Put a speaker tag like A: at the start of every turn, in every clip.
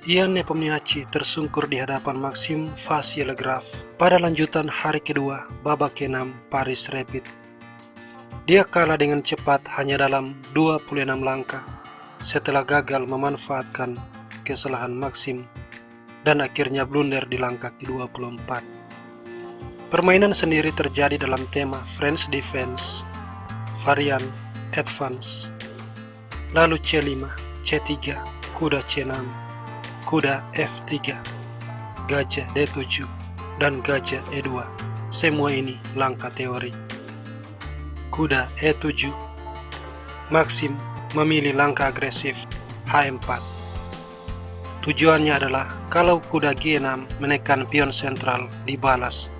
A: Ian Nepomniachtchi tersungkur di hadapan Maxim Vachier-Lagrave pada lanjutan hari kedua babak ke-6 Paris Rapid. Dia kalah dengan cepat hanya dalam 26 langkah setelah gagal memanfaatkan kesalahan Maxim dan akhirnya blunder di langkah ke-24. Permainan sendiri terjadi dalam tema French Defense, varian Advance, lalu C5, C3, kuda C6, kuda F3, gajah D7, dan gajah E2. Semua ini langkah teori. Kuda E7, Maxim memilih langkah agresif H4. Tujuannya adalah kalau kuda G6 menekan pion sentral dibalas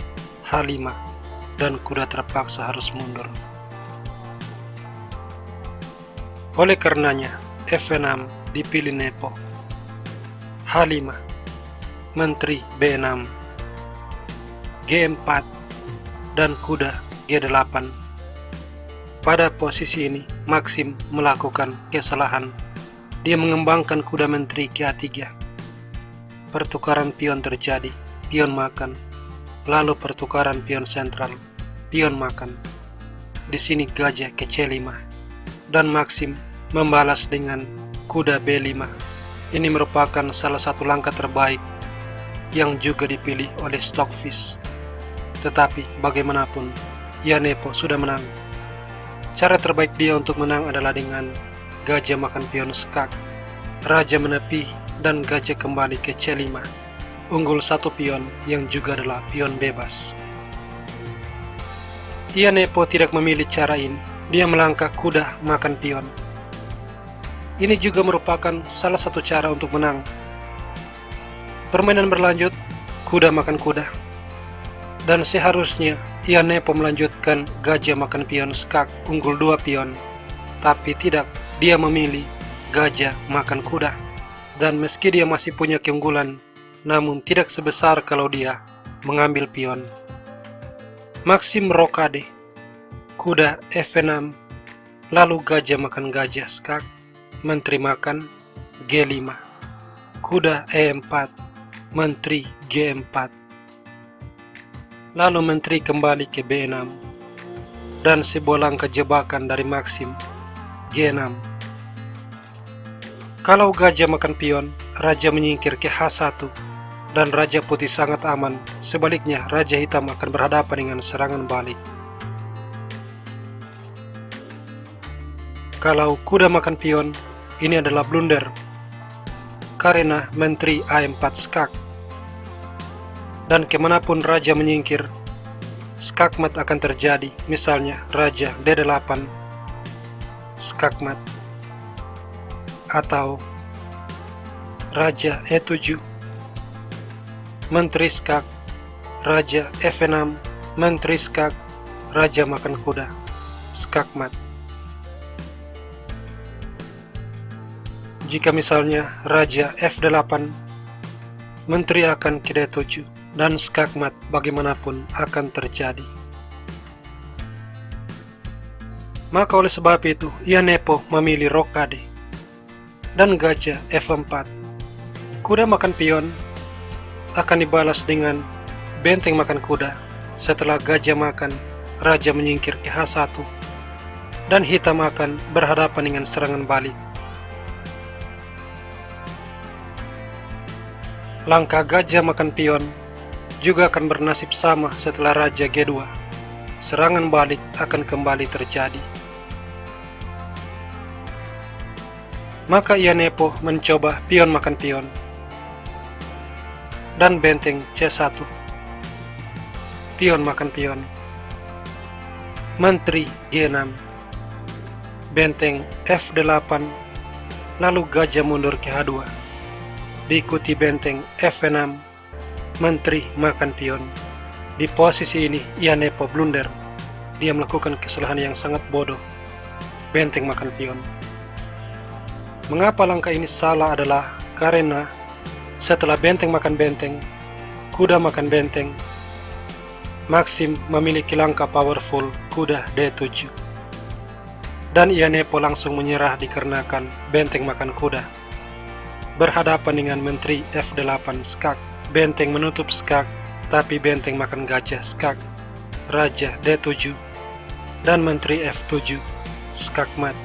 A: H5 dan kuda terpaksa harus mundur. Oleh karenanya F6 dipilih Nepo, H5, menteri B6, G4, dan kuda G8. Pada posisi ini, Maxim melakukan kesalahan. Dia mengembangkan kuda menteri ke A3. Pertukaran pion terjadi, pion makan, lalu pertukaran pion sentral, pion makan. Di sini gajah ke C5, dan Maxim membalas dengan kuda B5. Ini merupakan salah satu langkah terbaik yang juga dipilih oleh Stockfish. Tetapi bagaimanapun, Ian Nepo sudah menang. Cara terbaik dia untuk menang adalah dengan gajah makan pion skak, raja menepi, dan gajah kembali ke C5. Unggul satu pion yang juga adalah pion bebas. Ian Nepo tidak memilih cara ini. Dia melangkah kuda makan pion. Ini juga merupakan salah satu cara untuk menang. Permainan berlanjut, kuda makan kuda. Dan seharusnya Ian Nepo melanjutkan gajah makan pion skak unggul 2 pion. Tapi tidak, dia memilih gajah makan kuda. Dan meski dia masih punya keunggulan, namun tidak sebesar kalau dia mengambil pion. Maxim rokade, kuda F6, lalu gajah makan gajah skak, menteri makan G5, kuda E4, menteri G4, lalu menteri kembali ke B6, dan sebuah langkah jebakan dari Maxim G6. Kalau gajah makan pion, raja menyingkir ke H1, dan raja putih sangat aman. Sebaliknya, raja hitam akan berhadapan dengan serangan balik. Kalau kuda makan pion, ini adalah blunder karena menteri A4 skak, dan kemanapun raja menyingkir, skakmat akan terjadi. Misalnya raja D8 skakmat, atau raja E7 menteri skak, raja F6 menteri skak, raja makan kuda skakmat. Jika misalnya raja F8, menteri akan ke D7, dan skakmat bagaimanapun akan terjadi. Maka oleh sebab itu, Ian Nepo memilih rokade dan gajah F4. Kuda makan pion akan dibalas dengan benteng makan kuda. Setelah gajah makan, raja menyingkir ke H1, dan hitam akan berhadapan dengan serangan balik. Langkah gajah makan pion juga akan bernasib sama setelah raja G2. Serangan balik akan kembali terjadi. Maka Ian Nepo mencoba pion makan pion dan benteng C1. Pion makan pion, menteri G6, benteng F8, lalu gajah mundur ke H2. Diikuti benteng F6, menteri makan pion. Di posisi ini Ian Nepo blunder. Dia melakukan kesalahan yang sangat bodoh. Benteng makan pion. Mengapa langkah ini salah adalah karena setelah benteng makan benteng, kuda makan benteng, Maxim memiliki langkah powerful kuda D7. Dan Ian Nepo langsung menyerah dikarenakan benteng makan kuda. berhadapan dengan Menteri F8 skak. Benteng menutup skak, tapi benteng makan gajah skak. Raja D7 dan Menteri F7 skak mat.